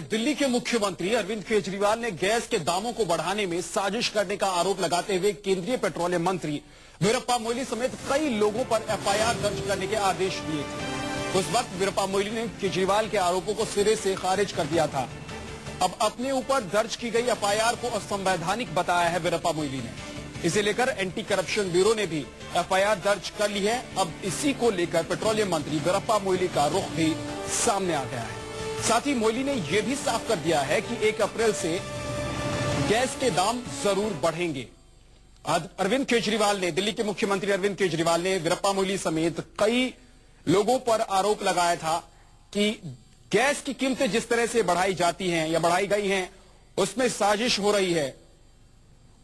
दिल्ली के मुख्यमंत्री अरविंद केजरीवाल ने गैस के दामों को बढ़ाने में साजिश करने का आरोप लगाते हुए केंद्रीय पेट्रोलियम मंत्री वीरप्पा मोइली समेत कई लोगों पर एफआईआर दर्ज करने के आदेश दिए थे। उस वक्त वीरप्पा मोइली ने केजरीवाल के आरोपों को सिरे से खारिज कर दिया था। अब अपने ऊपर दर्ज की गई एफआईआर को असंवैधानिक बताया है वीरप्पा मोइली ने। इसे लेकर एंटी करप्शन ब्यूरो ने भी एफआईआर दर्ज कर ली है। अब इसी को लेकर पेट्रोलियम मंत्री वीरप्पा मोइली का रुख भी सामने आ गया है। साथ ही मोइली ने यह भी साफ कर दिया है कि 1 अप्रैल से गैस के दाम जरूर बढ़ेंगे। दिल्ली के मुख्यमंत्री अरविंद केजरीवाल ने वीरप्पा मोइली समेत कई लोगों पर आरोप लगाया था कि गैस की कीमतें जिस तरह से बढ़ाई जाती हैं या बढ़ाई गई हैं, उसमें साजिश हो रही है।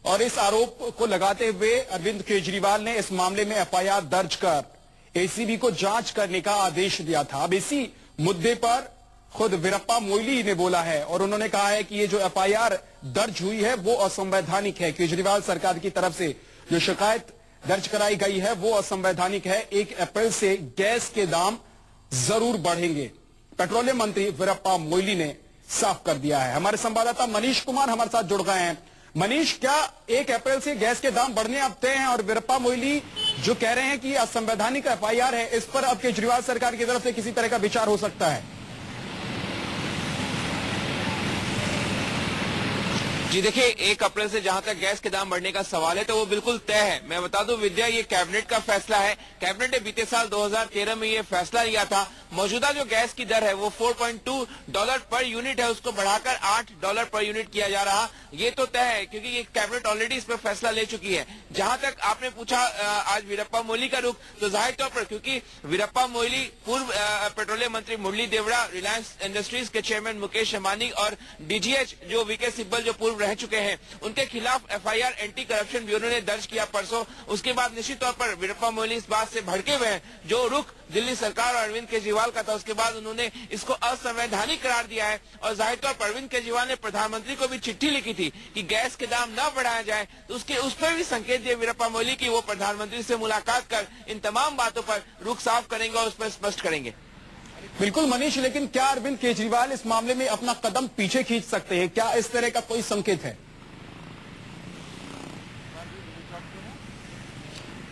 और इस आरोप को लगाते हुए अरविंद केजरीवाल ने इस मामले में एफआईआर दर्ज कर एसीबी को जांच करने का आदेश दिया था। अब इसी मुद्दे पर खुद वीरप्पा मोइली ने बोला है और उन्होंने कहा है कि ये जो एफआईआर दर्ज हुई है वो असंवैधानिक है। केजरीवाल सरकार की तरफ से जो शिकायत दर्ज कराई गई है वो असंवैधानिक है। 1 अप्रैल से गैस के दाम जरूर बढ़ेंगे, पेट्रोलियम मंत्री वीरप्पा मोइली ने साफ कर दिया है। हमारे संवाददाता मनीष कुमार हमारे साथ जुड़ गए हैं। मनीष, क्या 1 अप्रैल से गैस के दाम बढ़ने अब तय हैं और वीरप्पा मोइली जो कह रहे हैं कि असंवैधानिक एफआईआर है, इस पर अब केजरीवाल सरकार की तरफ से किसी तरह का विचार हो सकता है? जी देखिए, 1 अप्रैल से जहां तक गैस के दाम बढ़ने का सवाल है तो वो बिल्कुल तय है। मैं बता दूं विद्या, ये कैबिनेट का फैसला है। कैबिनेट ने बीते साल 2013 में ये फैसला लिया था। मौजूदा जो गैस की दर है वो $4.2 पर यूनिट है, उसको बढ़ाकर $8 पर यूनिट किया जा रहा। ये तो तय है क्योंकि ये कैबिनेट ऑलरेडी इस पर फैसला ले चुकी है। जहां तक आपने पूछा आज वीरप्पा मोइली का रुख, तो जाहिर तौर पर क्योंकि वीरप्पा मोइली पूर्व पेट्रोलियम मंत्री मुरली देवड़ा, रिलायंस इंडस्ट्रीज के चेयरमैन मुकेश अंबानी और डीजीएच जो वीके सिब्बल जो पूर्व रह चुके हैं, उनके खिलाफ एफआईआर एंटी करप्शन ब्यूरो ने दर्ज किया परसों। उसके बाद निश्चित तौर पर वीरप्पा मोइली इस बात से भड़के हुए हैं। जो रुख दिल्ली सरकार और अरविंद केजरीवाल का था, उसके बाद उन्होंने इसको असंवैधानिक करार दिया है। और जाहिर तौर पर अरविंद केजरीवाल ने प्रधानमंत्री को भी चिट्ठी लिखी थी कि गैस के दाम न बढ़ाया जाए, तो उस पर भी संकेत दिए वीरप्पा मोइली की वो प्रधानमंत्री से मुलाकात कर इन तमाम बातों पर रुख साफ करेंगे और उस पर स्पष्ट करेंगे। बिल्कुल मनीष, लेकिन क्या अरविंद केजरीवाल इस मामले में अपना कदम पीछे खींच सकते हैं? क्या इस तरह का कोई संकेत है?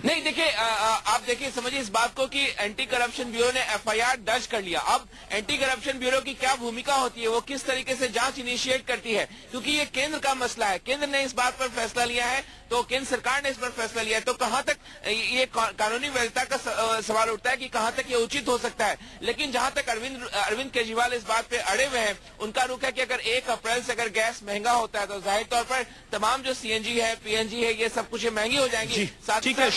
नहीं, देखिए आप देखिए, समझिए इस बात को कि एंटी करप्शन ब्यूरो ने एफआईआर दर्ज कर लिया। अब एंटी करप्शन ब्यूरो की क्या भूमिका होती है, वो किस तरीके से जांच इनिशिएट करती है, क्योंकि ये केंद्र का मसला है। केंद्र ने इस बात पर फैसला लिया है, तो केंद्र सरकार ने इस पर फैसला लिया है, तो कहां तक ये कानूनी वैधता का सवाल उठता है कि कहां तक ये उचित हो सकता है। लेकिन जहां तक अरविंद केजरीवाल इस बात पे अड़े हुए हैं, उनका रुख है कि अगर 1 अप्रैल से अगर गैस महंगा होता है तो जाहिर तौर पर तमाम जो सीएनजी है, पीएनजी है, ये सब कुछ महंगी हो जाएंगी। ठीक है,